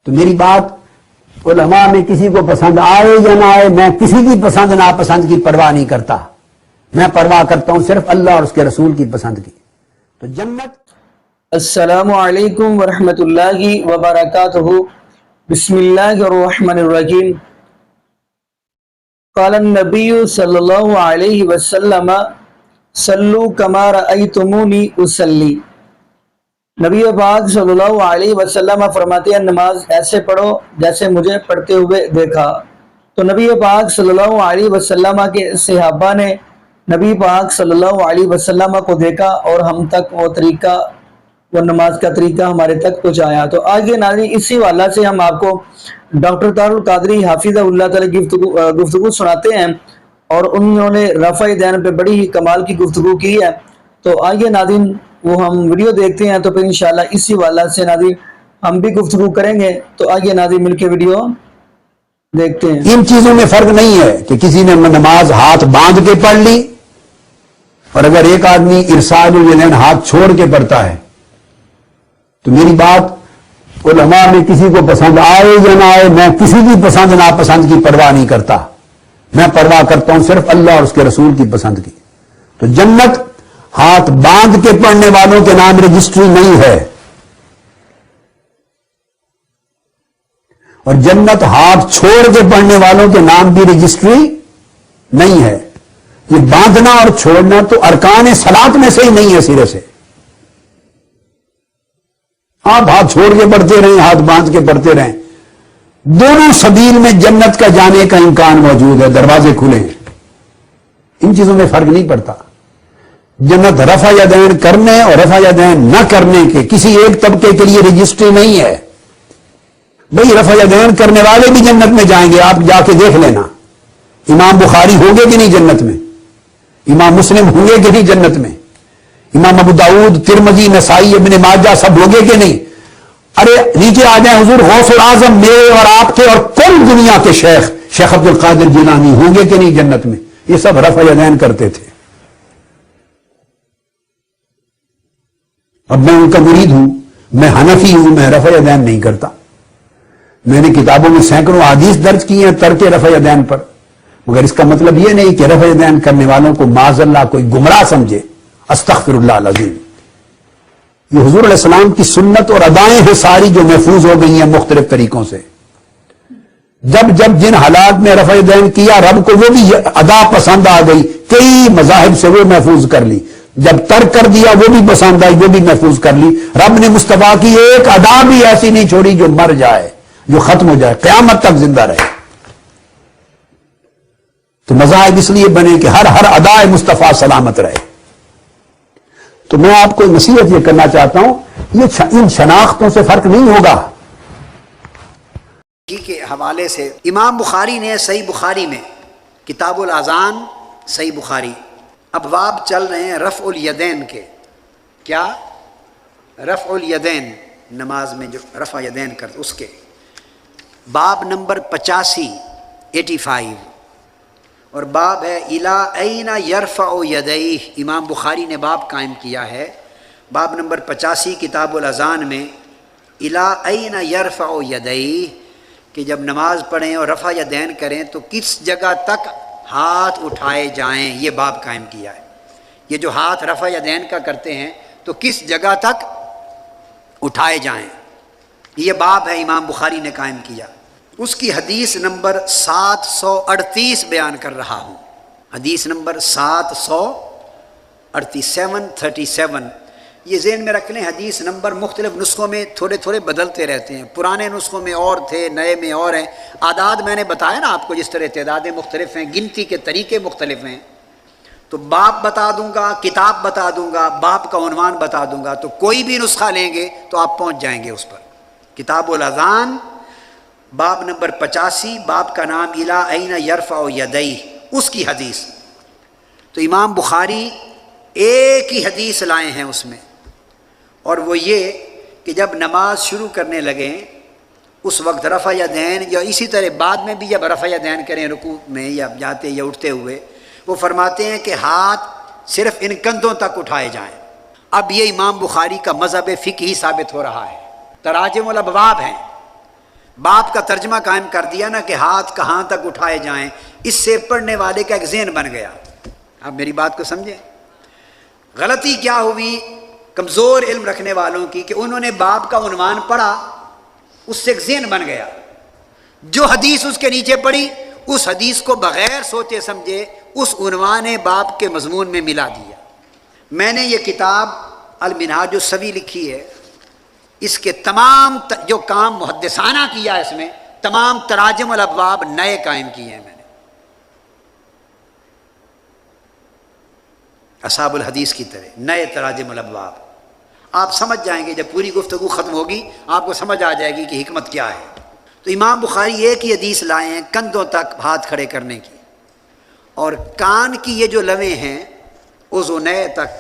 تو میری بات علماء میں کسی کو پسند آئے یا نہ آئے، میں کسی کی پسند ناپسند کی پرواہ نہیں کرتا، میں پرواہ کرتا ہوں صرف اللہ اور اس کے رسول کی پسند کی۔ تو جنت۔ السلام علیکم ورحمۃ اللہ وبرکاتہ۔ بسم اللہ الرحمن الرحیم۔ قال النبی صلی اللہ علیہ وسلم صلو کما رأیتمونی اصلی۔ نبی پاک صلی اللہ علیہ وسلم فرماتے ہیں نماز ایسے پڑھو جیسے مجھے پڑھتے ہوئے دیکھا۔ تو نبی پاک صلی اللہ علیہ وسلم کے صحابہ نے نبی پاک صلی اللہ علیہ وسلم کو دیکھا اور ہم تک وہ طریقہ، وہ نماز کا طریقہ ہمارے تک پہنچایا۔ تو آگے ناظرین اسی والا سے ہم آپ کو ڈاکٹر طاہر القادری حافظہ اللہ تعالی گفتگو سناتے ہیں، اور انہوں نے رفع دین پہ بڑی ہی کمال کی گفتگو کی ہے۔ تو آئیے ناظرین وہ ہم ویڈیو دیکھتے ہیں، تو پھر انشاءاللہ اسی والا سے ناظرین ہم بھی گفتگو کریں گے۔ تو آئیے ناظرین مل کے ویڈیو دیکھتے ہیں۔ ان چیزوں میں فرق نہیں ہے کہ کسی نے نماز ہاتھ باندھ کے پڑھ لی، اور اگر ایک آدمی ارسال الیدین ہاتھ چھوڑ کے پڑھتا ہے، تو میری بات علماء میں کسی کو پسند آئے یا نہ آئے، میں کسی کی پسند ناپسند کی پرواہ نہیں کرتا، میں پرواہ کرتا ہوں صرف اللہ اور اس کے رسول کی پسند کی۔ تو جنت ہاتھ باندھ کے پڑھنے والوں کے نام رجسٹری نہیں ہے، اور جنت ہاتھ چھوڑ کے پڑھنے والوں کے نام کی رجسٹری نہیں ہے۔ یہ باندھنا اور چھوڑنا تو ارکان صلاۃ میں سے ہی نہیں ہے سرے سے۔ آپ ہاتھ چھوڑ کے پڑھتے رہیں، ہاتھ باندھ کے پڑھتے رہیں، دونوں سبیل میں جنت کا جانے کا امکان موجود ہے، دروازے کھلے ہیں، ان چیزوں میں فرق نہیں پڑتا۔ جنت رفع یدین کرنے اور رفع یدین نہ کرنے کے کسی ایک طبقے کے لیے رجسٹری نہیں ہے۔ بھئی رفع یدین کرنے والے بھی جنت میں جائیں گے، آپ جا کے دیکھ لینا۔ امام بخاری ہوں گے کہ نہیں جنت میں؟ امام مسلم ہوں گے کہ نہیں جنت میں؟ امام ابو داؤد، ترمذی، نسائی، ابن ماجہ سب ہوں گے کہ نہیں؟ ارے نیچے آ جائیں، حضور غوث العظم میرے اور آپ کے اور کل دنیا کے شیخ عبد القادر جیلانی ہوں گے کہ نہیں جنت میں؟ یہ سب رفع یدین کرتے تھے۔ اب میں ان کا مرید ہوں، میں حنفی ہوں، میں رفع یدین نہیں کرتا۔ میں نے کتابوں میں سینکڑوں احادیث درج کی ہیں ترک رفع یدین پر، مگر اس کا مطلب یہ نہیں کہ رفع یدین کرنے والوں کو معاذ اللہ کوئی گمراہ سمجھے۔ استغفر اللہ العظیم۔ یہ حضور علیہ السلام کی سنت اور ادائیں ہیں ساری جو محفوظ ہو گئی ہیں مختلف طریقوں سے۔ جب جن حالات میں رفع یدین کیا، رب کو وہ بھی ادا پسند آ گئی، کئی مذاہب سے وہ محفوظ کر لی۔ جب ترک کر دیا وہ بھی پسند آئی، وہ بھی محفوظ کر لی۔ رب نے مصطفیٰ کی ایک ادا بھی ایسی نہیں چھوڑی جو مر جائے، جو ختم ہو جائے، قیامت تک زندہ رہے۔ تو مذاہب اس لیے بنے کہ ہر ادا مصطفیٰ سلامت رہے۔ تو میں آپ کو نصیحت یہ کرنا چاہتا ہوں، یہ ان شناختوں سے فرق نہیں ہوگا۔ کے حوالے سے امام بخاری نے صحیح بخاری میں کتاب الاذان، صحیح بخاری، ابواب چل رہے ہیں رفع الیدین کے۔ کیا؟ رفع الیدین، نماز میں جو رفع یدین کرتے اس کے باب نمبر 85 اور باب ہے الی این یرفع یدیہ۔ امام بخاری نے باب قائم کیا ہے باب نمبر 85 کتاب الاذان میں، الی این یرفع یدیہ، کہ جب نماز پڑھیں اور رفع یدین کریں تو کس جگہ تک ہاتھ اٹھائے جائیں، یہ باب قائم کیا ہے۔ یہ جو ہاتھ رفع یدین کا کرتے ہیں تو کس جگہ تک اٹھائے جائیں، یہ باب ہے امام بخاری نے قائم کیا۔ اس کی حدیث نمبر 738 بیان کر رہا ہوں، حدیث نمبر 737 یہ ذہن میں رکھ لیں۔ حدیث نمبر مختلف نسخوں میں تھوڑے بدلتے رہتے ہیں، پرانے نسخوں میں اور تھے، نئے میں اور ہیں۔ اعداد میں نے بتایا نا آپ کو، جس طرح تعدادیں مختلف ہیں، گنتی کے طریقے مختلف ہیں۔ تو باب بتا دوں گا، کتاب بتا دوں گا، باب کا عنوان بتا دوں گا، تو کوئی بھی نسخہ لیں گے تو آپ پہنچ جائیں گے اس پر۔ کتاب الاذان باب نمبر 85، باب کا نام الی این یرفع یدیہ، اس کی حدیث۔ تو امام بخاری ایک ہی حدیث لائے ہیں اس میں، اور وہ یہ کہ جب نماز شروع کرنے لگیں اس وقت رفع یدین، یا اسی طرح بعد میں بھی جب رفع یدین کریں رکوع میں یا جاتے یا اٹھتے ہوئے، وہ فرماتے ہیں کہ ہاتھ صرف ان کندھوں تک اٹھائے جائیں۔ اب یہ امام بخاری کا مذہب فقہی ثابت ہو رہا ہے۔ تراجم الابواب ہیں، باپ کا ترجمہ قائم کر دیا نا کہ ہاتھ کہاں تک اٹھائے جائیں، اس سے پڑھنے والے کا ایک ذہن بن گیا۔ آپ میری بات کو سمجھیں، غلطی کیا ہوئی کمزور علم رکھنے والوں کی کہ انہوں نے باپ کا عنوان پڑھا، اس سے ایک ذہن بن گیا، جو حدیث اس کے نیچے پڑھی اس حدیث کو بغیر سوچے سمجھے اس عنوان باپ کے مضمون میں ملا دیا۔ میں نے یہ کتاب المنہاج السوی لکھی ہے، اس کے تمام جو کام محدثانہ کیا ہے، اس میں تمام تراجم الابواب نئے قائم کیے ہیں میں نے، اصحاب الحدیث کی طرح نئے تراجم الابواب۔ آپ سمجھ جائیں گے، جب پوری گفتگو ختم ہوگی آپ کو سمجھ آ جائے گی کہ حکمت کیا ہے۔ تو امام بخاری ایک ہی حدیث لائے ہیں کندھوں تک ہاتھ کھڑے کرنے کی، اور کان کی یہ جو لویں ہیں اذنین تک،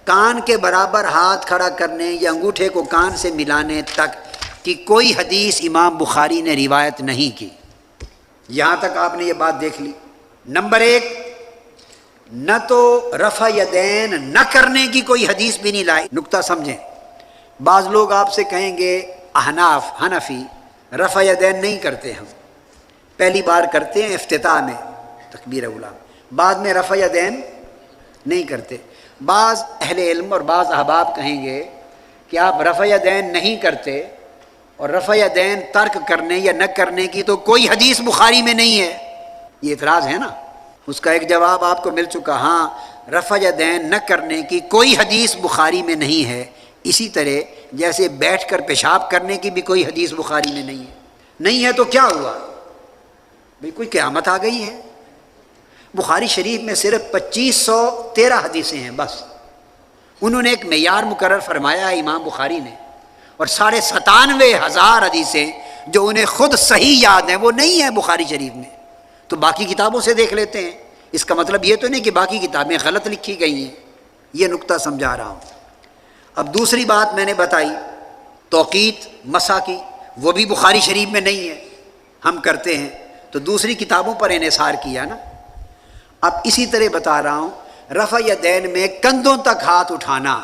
کان کے برابر ہاتھ کھڑا کرنے یا انگوٹھے کو کان سے ملانے تک کی کوئی حدیث امام بخاری نے روایت نہیں کی۔ یہاں تک آپ نے یہ بات دیکھ لی۔ نمبر ایک، نہ تو رفع یدین نہ کرنے کی کوئی حدیث بھی نہیں لائی۔ نقطہ سمجھیں، بعض لوگ آپ سے کہیں گے احناف حنفی رفع یدین نہیں کرتے، ہم پہلی بار کرتے ہیں افتتاح میں تکبیر اولیٰ، بعد میں رفع یدین نہیں کرتے۔ بعض اہل علم اور بعض احباب کہیں گے کہ آپ رفع یدین نہیں کرتے، اور رفع یدین ترک کرنے یا نہ کرنے کی تو کوئی حدیث بخاری میں نہیں ہے۔ یہ اعتراض ہے نا، اس کا ایک جواب آپ کو مل چکا، ہاں رفع یدین نہ کرنے کی کوئی حدیث بخاری میں نہیں ہے۔ اسی طرح جیسے بیٹھ کر پیشاب کرنے کی بھی کوئی حدیث بخاری میں نہیں ہے۔ نہیں ہے تو کیا ہوا؟ بھئی کوئی قیامت آ گئی ہے؟ بخاری شریف میں صرف 2513 حدیثیں ہیں بس، انہوں نے ایک معیار مقرر فرمایا ہے امام بخاری نے، اور 97,500 حدیثیں جو انہیں خود صحیح یاد ہیں وہ نہیں ہیں بخاری شریف میں۔ تو باقی کتابوں سے دیکھ لیتے ہیں، اس کا مطلب یہ تو نہیں کہ باقی کتابیں غلط لکھی گئی ہیں۔ یہ نقطہ سمجھا رہا ہوں۔ اب دوسری بات میں نے بتائی توقیت مسح کی، وہ بھی بخاری شریف میں نہیں ہے، ہم کرتے ہیں تو دوسری کتابوں پر انحصار کیا نا۔ اب اسی طرح بتا رہا ہوں رفع یدین میں کندھوں تک ہاتھ اٹھانا،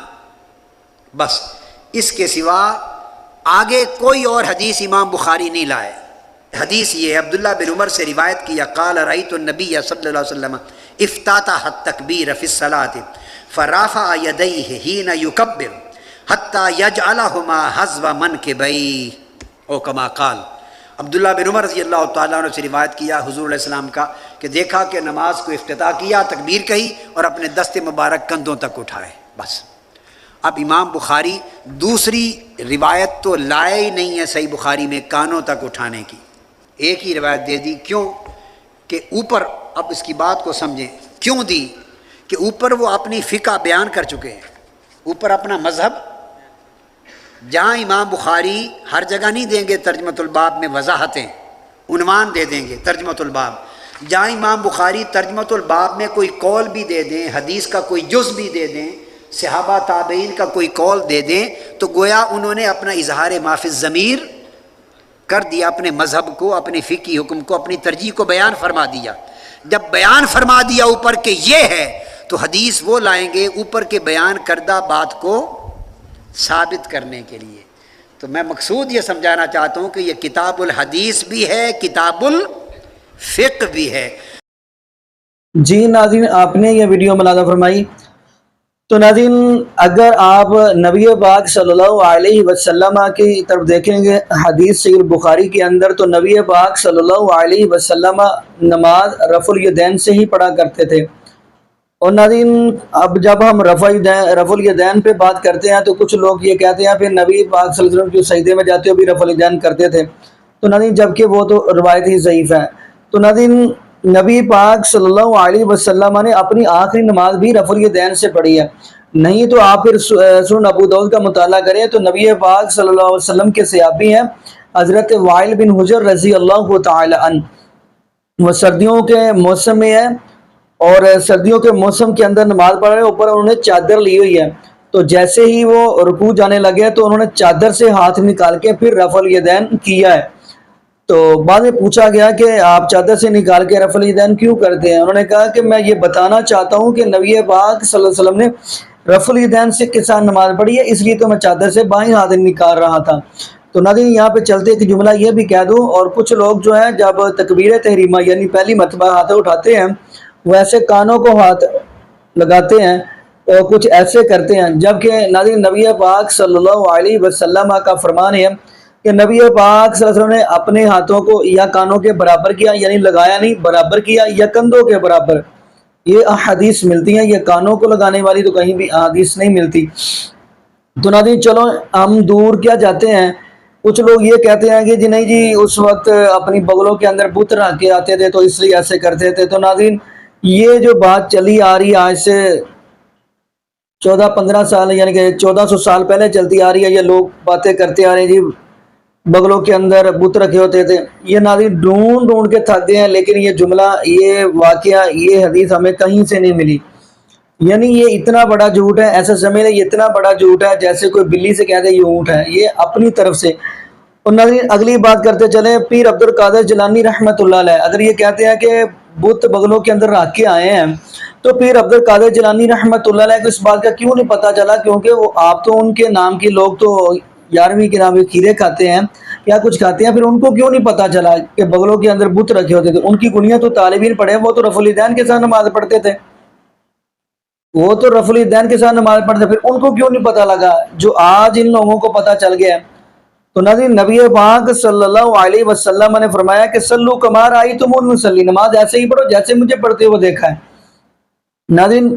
بس اس کے سوا آگے کوئی اور حدیث امام بخاری نہیں لائے۔ حدیث یہ ہے، عبداللہ بن عمر سے روایت کیا، قال رأیت النبی صلی اللہ علیہ وسلم افتتح التکبیر فی الصلاۃ فرافع یدیہ حین یکبر حتی یجعلہما حذو منکبیہ او کما قال۔ عبداللہ بن عمر رضی اللہ تعالیٰ عنہ سے روایت کیا حضور علیہ السلام کا کہ دیکھا کہ نماز کو افتتاح کیا، تکبیر کہی اور اپنے دست مبارک کندھوں تک اٹھائے، بس۔ اب امام بخاری دوسری روایت تو لائے ہی نہیں ہے صحیح بخاری میں کانوں تک اٹھانے کی، ایک ہی روایت دے دی۔ کیوں کہ اوپر، اب اس کی بات کو سمجھیں کیوں دی، کہ اوپر وہ اپنی فقہ بیان کر چکے ہیں، اوپر اپنا مذہب، جہاں امام بخاری ہر جگہ نہیں دیں گے ترجمۃ الباب میں وضاحتیں، عنوان دے دیں گے ترجمۃ الباب، جہاں امام بخاری ترجمۃ الباب میں کوئی قول بھی دے دیں، حدیث کا کوئی جز بھی دے دیں، صحابہ تابعین کا کوئی قول دے دیں، تو گویا انہوں نے اپنا اظہار ما فی الضمیر کر دیا، اپنے مذہب کو، اپنے فقہی حکم کو، اپنی ترجیح کو بیان فرما دیا۔ جب بیان فرما دیا اوپر کہ یہ ہے، تو حدیث وہ لائیں گے اوپر کے بیان کردہ بات کو ثابت کرنے کے لیے۔ تو میں مقصود یہ سمجھانا چاہتا ہوں کہ یہ کتاب الحدیث بھی ہے، کتاب الفقہ بھی ہے۔ جی ناظرین، آپ نے یہ ویڈیو ملاحظہ فرمائی۔ تو ناظرین، اگر آپ نبی پاک صلی اللہ علیہ وسلم کی طرف دیکھیں گے حدیث صحیح البخاری کے اندر، تو نبی پاک صلی اللہ علیہ وسلم نماز رفع الیدین سے ہی پڑھا کرتے تھے۔ اور ناظرین، اب جب ہم رفع الیدین پہ بات کرتے ہیں تو کچھ لوگ یہ کہتے ہیں پھر نبی پاک صلی اللہ علیہ وسلم جو سجدے میں جاتے ہو بھی رفع الیدین کرتے تھے، تو ناظرین جبکہ وہ تو روایت ہی ضعیف ہے۔ تو ناظرین، نبی پاک صلی اللہ علیہ وسلم نے اپنی آخری نماز بھی رفع الیدین سے پڑھی ہے۔ نہیں تو آپ پھر سنن ابو داؤد کا مطالعہ کریں تو نبی پاک صلی اللہ علیہ وسلم کے صحابی ہیں حضرت وائل بن حجر رضی اللہ تعالی عنہ، وہ سردیوں کے موسم میں ہے اور سردیوں کے موسم کے اندر نماز پڑھ رہے ہیں، اوپر انہوں نے چادر لی ہوئی ہے، تو جیسے ہی وہ رکوع جانے لگے تو انہوں نے چادر سے ہاتھ نکال کے پھر رفع الیدین کیا ہے۔ تو بعد میں پوچھا گیا کہ آپ چادر سے نکال کے رفع الیدین کیوں کرتے ہیں؟ انہوں نے کہا کہ میں یہ بتانا چاہتا ہوں کہ نبی پاک صلی اللہ علیہ وسلم نے رفع الیدین سے کے ساتھ نماز پڑھی ہے، اس لیے تو میں چادر سے بائیں ہاتھ نکال رہا تھا۔ تو ناظرین یہاں پہ چلتے ایک جملہ یہ بھی کہہ دوں، اور کچھ لوگ جو ہیں جب تکبیر تحریمہ یعنی پہلی مرتبہ ہاتھ اٹھاتے ہیں وہ ایسے کانوں کو ہاتھ لگاتے ہیں اور کچھ ایسے کرتے ہیں، جبکہ ناظرین نبی پاک صلی اللہ علیہ وسلم کا فرمان ہے کہ نبی پاک صلی اللہ علیہ وسلم نے اپنے ہاتھوں کو یا کانوں کے برابر کیا، یعنی لگایا نہیں، برابر کیا، یا کندھوں کے برابر، یہ احادیث ملتی ہیں۔ یہ کانوں کو لگانے والی تو کہیں بھی احادیث نہیں ملتی۔ تو ناظرین چلو ہم دور کیا جاتے ہیں، کچھ لوگ یہ کہتے ہیں کہ جی نہیں جی اس وقت اپنی بغلوں کے اندر بت رکھ کے آتے تھے تو اس لیے ایسے کرتے تھے۔ تو ناظرین یہ جو بات چلی آ رہی ہے آج سے 14-15 سال یعنی کہ 1400 سال پہلے چلتی آ رہی ہے، یہ لوگ باتیں کرتے آ رہے ہیں جی بغلوں کے اندر بت رکھے ہوتے تھے۔ یہ ناظرین ڈھونڈ کے تھک گئے ہیں، لیکن یہ جملہ، یہ واقعہ، یہ حدیث ہمیں کہیں سے نہیں ملی۔ یعنی یہ اتنا بڑا جھوٹ ہے، ایسا سمجھ لیں یہ اتنا بڑا جھوٹ ہے جیسے کوئی بلی سے کہہ دے یہ اونٹ ہے، یہ اپنی طرف سے۔ اور ناظرین اگلی بات کرتے چلیں، پیر عبد القادر جیلانی رحمۃ اللہ علیہ اگر یہ کہتے ہیں کہ بت بغلوں کے اندر رکھ کے آئے ہیں، تو پیر عبد القادر جیلانی رحمۃ اللہ علیہ کو اس بات کا کیوں نہیں پتہ چلا؟ کیونکہ وہ آپ تو ان کے نام کے لوگ تو 11ویں کے نام کے کھیرے کھاتے ہیں یا کچھ کھاتے ہیں، پھر ان کو کیوں نہیں پتہ چلا کہ بغلوں کے اندر بت رکھے ہوتے تھے؟ ان کی کنیاں تو طالبین پڑھے، وہ تو رفع الیدین کے ساتھ نماز پڑھتے تھے، وہ تو رفع الیدین کے ساتھ نماز پڑھتے، پھر ان کو کیوں نہیں پتہ لگا جو آج ان لوگوں کو پتہ چل گیا؟ تو ناظرین نبی پاک صلی اللہ علیہ وسلم نے فرمایا کہ صلو کما رأیتمونی اصلی، نماز ایسے ہی پڑھو جیسے مجھے پڑھتے ہوئے دیکھا ہے۔ ناظرین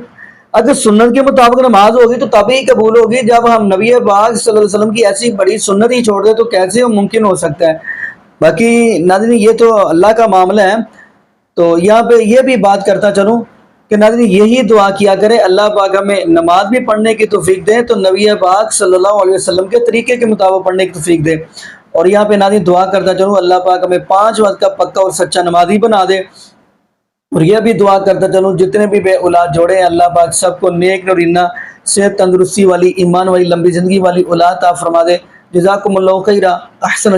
اگر سنت کے مطابق نماز ہوگی تو تب ہی قبول ہوگی، جب ہم نبی پاک صلی اللہ علیہ وسلم کی ایسی بڑی سنت ہی چھوڑ دیں تو کیسے ممکن ہو سکتا ہے؟ باقی ناظرین یہ تو اللہ کا معاملہ ہے۔ تو یہاں پہ یہ بھی بات کرتا چلوں کہ ناظرین یہی دعا کیا کرے اللہ پاک ہمیں نماز بھی پڑھنے کی توفیق دے تو نبی پاک صلی اللہ علیہ وسلم کے طریقے کے مطابق پڑھنے کی توفیق دے۔ اور یہاں پہ ناظرین دعا کرتا چلوں اللہ پاک ہمیں 5 وقت کا پکا اور سچا نمازی بنا دے۔ اور یہ بھی دعا کرتا چلوں جتنے بھی بے اولاد جوڑے ہیں اللہ پاک سب کو نیک نورینہ صحت تندرستی والی، ایمان والی، لمبی زندگی والی اولاد عطا فرما دے۔ جزاکم اللہ خیرہ، احسن